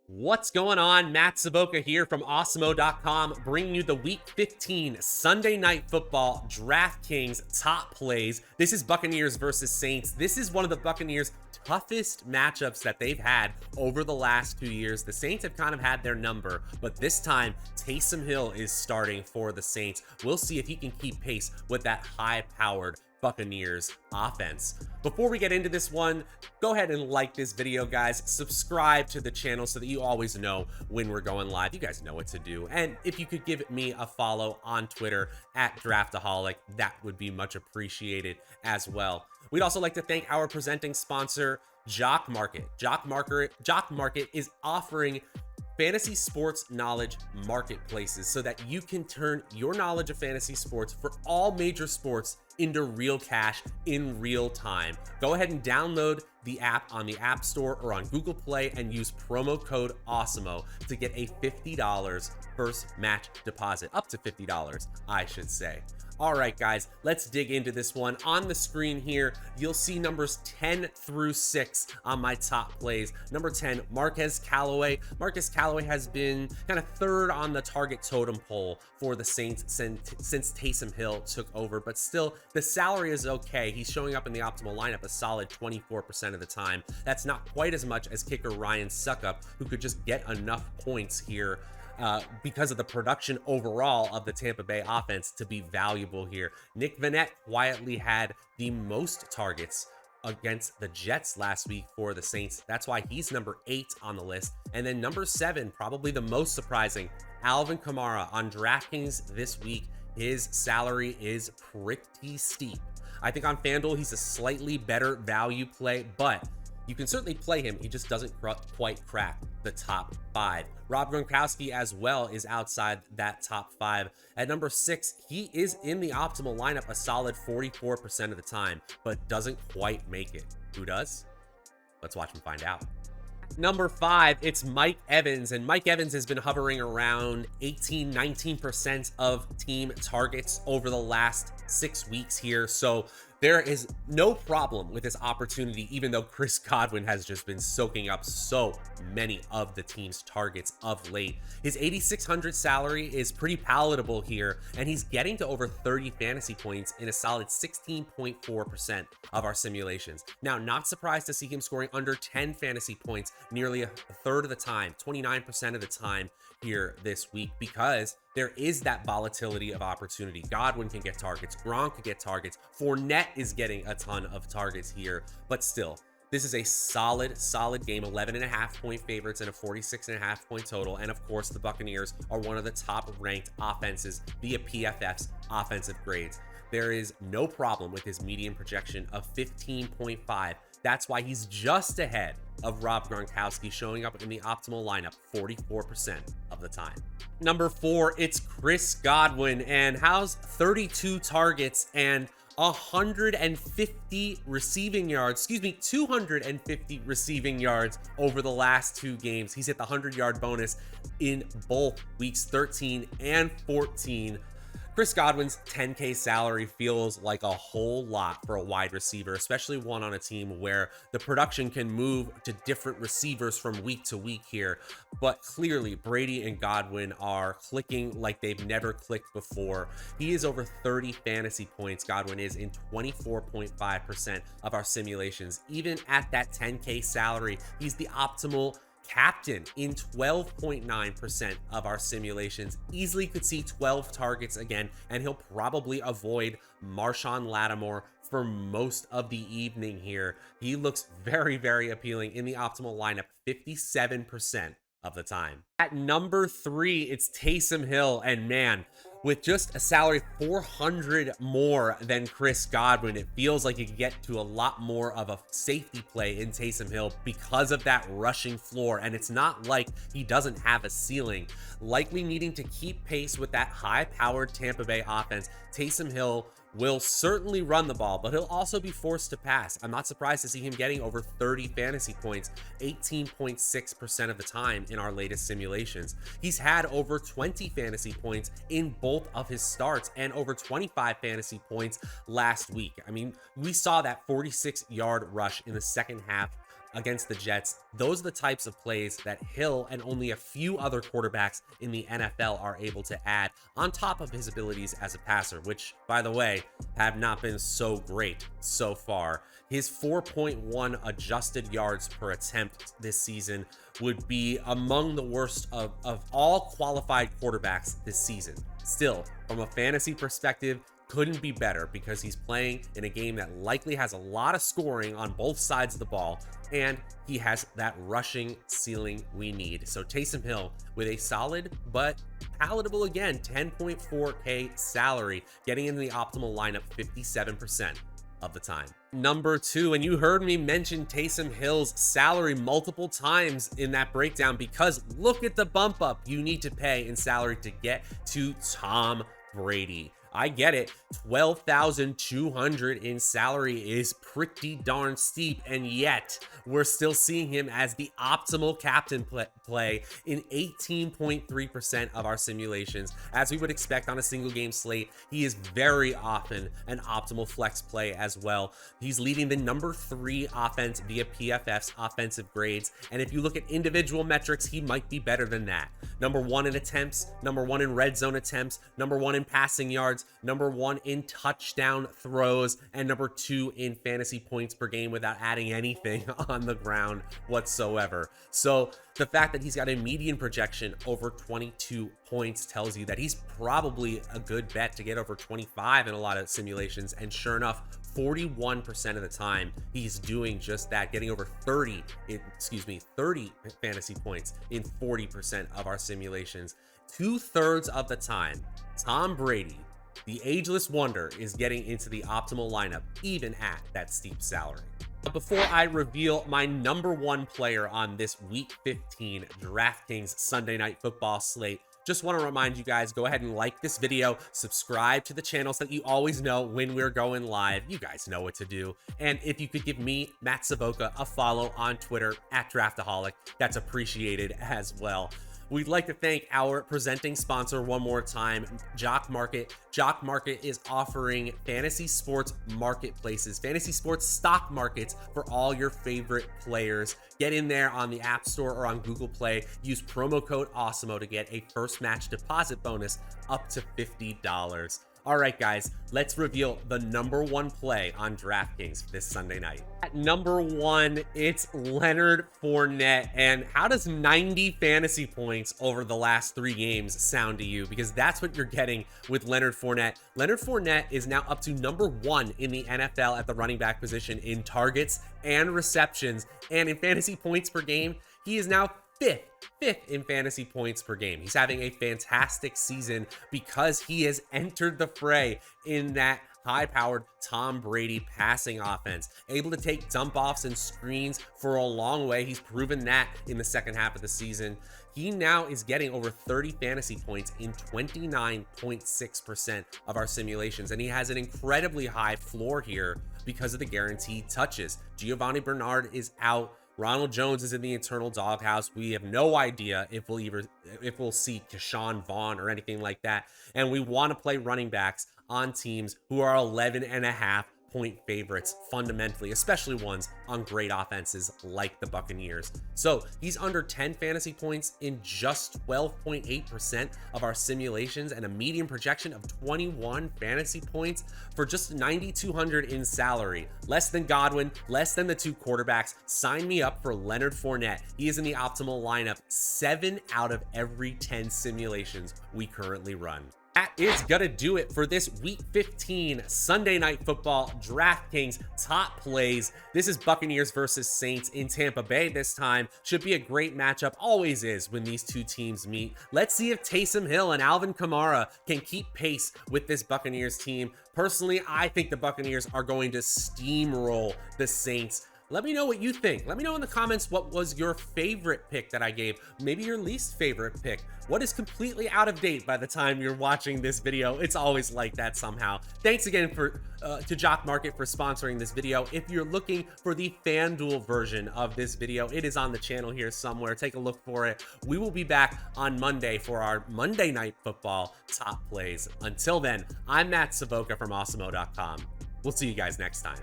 What's going on? Matt Savoca here from Awesemo.com, bringing you the Week 15 Sunday Night Football DraftKings top plays. This is Buccaneers versus Saints. This is one of the Buccaneers' toughest matchups that they've had over the last 2 years. The Saints have kind of had their number, but this time Taysom Hill is starting for the Saints. We'll see if he can keep pace with that high-powered Buccaneers offense. Before we get into this one, go ahead and like this video, guys. Subscribe to the channel so that you always know when we're going live. You guys know what to do. And if you could give me a follow on Twitter at Draftaholic, that would be much appreciated as well. We'd also like to thank our presenting sponsor, Jock Market. Jock Market is offering fantasy sports knowledge marketplaces so that you can turn your knowledge of fantasy sports for all major sports into real cash in real time. Go ahead and download the app on the App Store or on Google Play and use promo code Awesemo to get a $50 first match deposit, up to $50, I should say. All right, guys, let's dig into this one. On the screen here, you'll see numbers 10 through 6 on my top plays. Number 10, Marquez Callaway. Marquez Callaway has been kind of third on the target totem pole for the Saints since Taysom Hill took over, but still, the salary is okay. He's showing up in the optimal lineup a solid 24% of the time. That's not quite as much as kicker Ryan Suckup, who could just get enough points here because of the production overall of the Tampa Bay offense to be valuable here. Nick Fournette quietly had the most targets against the Jets last week for the Saints. That's why he's number 8 on the list. And then number 7, probably the most surprising, Alvin Kamara on DraftKings this week. His salary is pretty steep. I think on FanDuel, he's a slightly better value play, but you can certainly play him. He just doesn't quite crack the top 5. Rob Gronkowski as well is outside that top 5. At number 6, he is in the optimal lineup a solid 44% of the time, but doesn't quite make it. Who does? Let's watch him find out. Number 5, it's Mike Evans, and Mike Evans has been hovering around 19% of team targets over the last 6 weeks here. So there is no problem with this opportunity, even though Chris Godwin has just been soaking up so many of the team's targets of late. His 8,600 salary is pretty palatable here, and he's getting to over 30 fantasy points in a solid 16.4% of our simulations. Now, not surprised to see him scoring under 10 fantasy points nearly a third of the time, 29% of the time here this week, because there is that volatility of opportunity. Godwin can get targets, Gronk can get targets, Fournette is getting a ton of targets here, but still, this is a solid game. 11.5 point favorites and a 46.5 point total. And of course, the Buccaneers are one of the top ranked offenses via PFF's offensive grades. There is no problem with his median projection of 15.5. That's why he's just ahead of Rob Gronkowski, showing up in the optimal lineup 44% of the time. Number 4, it's Chris Godwin, and how's 32 targets and 250 receiving yards over the last 2 games. He's hit the 100-yard bonus in both weeks 13 and 14. Chris Godwin's 10K salary feels like a whole lot for a wide receiver, especially one on a team where the production can move to different receivers from week to week here. But clearly, Brady and Godwin are clicking like they've never clicked before. He is over 30 fantasy points. Godwin is in 24.5% of our simulations. Even at that 10K salary, he's the optimal captain in 12.9% of our simulations. Easily could see 12 targets again, and he'll probably avoid Marshawn Lattimore for most of the evening here. He looks very, very appealing in the optimal lineup 57% of the time. At number 3, it's Taysom Hill, and man, with just a salary 400 more than Chris Godwin, it feels like you can get to a lot more of a safety play in Taysom Hill because of that rushing floor. And it's not like he doesn't have a ceiling. Likely needing to keep pace with that high-powered Tampa Bay offense, Taysom Hill will certainly run the ball, but he'll also be forced to pass. I'm not surprised to see him getting over 30 fantasy points, 18.6% of the time in our latest simulations. He's had over 20 fantasy points in both of his starts and over 25 fantasy points last week. I mean, we saw that 46-yard rush in the second half against the Jets. Those are the types of plays that Hill and only a few other quarterbacks in the NFL are able to add on top of his abilities as a passer, which, by the way, have not been so great so far. His 4.1 adjusted yards per attempt this season would be among the worst of all qualified quarterbacks this season. Still, from a fantasy perspective, couldn't be better because he's playing in a game that likely has a lot of scoring on both sides of the ball, and he has that rushing ceiling we need. So Taysom Hill with a solid but palatable, again, 10.4K salary, getting in the optimal lineup 57% of the time. Number 2, and you heard me mention Taysom Hill's salary multiple times in that breakdown because look at the bump up you need to pay in salary to get to Tom Brady. I get it, $12,200 in salary is pretty darn steep, and yet we're still seeing him as the optimal captain play in 18.3% of our simulations. As we would expect on a single game slate, he is very often an optimal flex play as well. He's leading the number 3 offense via PFF's offensive grades, and if you look at individual metrics, he might be better than that. Number 1 in attempts, number 1 in red zone attempts, number 1 in passing yards, number 1 in touchdown throws, and number 2 in fantasy points per game without adding anything on the ground whatsoever. So the fact that he's got a median projection over 22 points tells you that he's probably a good bet to get over 25 in a lot of simulations. And sure enough, 41% of the time he's doing just that, getting over 30 fantasy points in 40% of our simulations. 2/3 of the time, Tom Brady, the ageless wonder, is getting into the optimal lineup, even at that steep salary. Before I reveal my number 1 player on this Week 15 DraftKings Sunday Night Football slate, just want to remind you guys, go ahead and like this video, subscribe to the channel so that you always know when we're going live. You guys know what to do. And if you could give me, Matt Savoca, a follow on Twitter at Draftaholic, that's appreciated as well. We'd like to thank our presenting sponsor one more time, Jock Market. Jock Market is offering fantasy sports marketplaces, fantasy sports stock markets for all your favorite players. Get in there on the App Store or on Google Play. Use promo code Awesemo to get a first match deposit bonus up to $50. All right, guys, let's reveal the number 1 play on DraftKings this Sunday night. At number 1, it's Leonard Fournette. And how does 90 fantasy points over the last 3 games sound to you? Because that's what you're getting with Leonard Fournette. Leonard Fournette is now up to number 1 in the NFL at the running back position in targets and receptions. And in fantasy points per game, he is now fifth in fantasy points per game. He's having a fantastic season because he has entered the fray in that high-powered Tom Brady passing offense, able to take dump-offs and screens for a long way. He's proven that in the second half of the season. He now is getting over 30 fantasy points in 29.6% of our simulations, and he has an incredibly high floor here because of the guaranteed touches. Giovanni Bernard is out. Ronald Jones is in the internal doghouse. We have no idea if we'll see Keshawn Vaughn or anything like that. And we want to play running backs on teams who are 11.5 point favorites fundamentally, especially ones on great offenses like the Buccaneers. So he's under 10 fantasy points in just 12.8% of our simulations and a median projection of 21 fantasy points for just 9,200 in salary. Less than Godwin, less than the 2 quarterbacks. Sign me up for Leonard Fournette. He is in the optimal lineup 7 out of every 10 simulations we currently run. That is gonna do it for this Week 15 Sunday Night Football DraftKings top plays. This is Buccaneers versus Saints in Tampa Bay this time. Should be a great matchup, always is when these 2 teams meet. Let's see if Taysom Hill and Alvin Kamara can keep pace with this Buccaneers team. Personally, I think the Buccaneers are going to steamroll the Saints. Let me know what you think. Let me know in the comments what was your favorite pick that I gave, maybe your least favorite pick. What is completely out of date by the time you're watching this video? It's always like that somehow. Thanks again to Jock Market for sponsoring this video. If you're looking for the FanDuel version of this video, it is on the channel here somewhere. Take a look for it. We will be back on Monday for our Monday Night Football top plays. Until then, I'm Matt Savoca from Awesemo.com. We'll see you guys next time.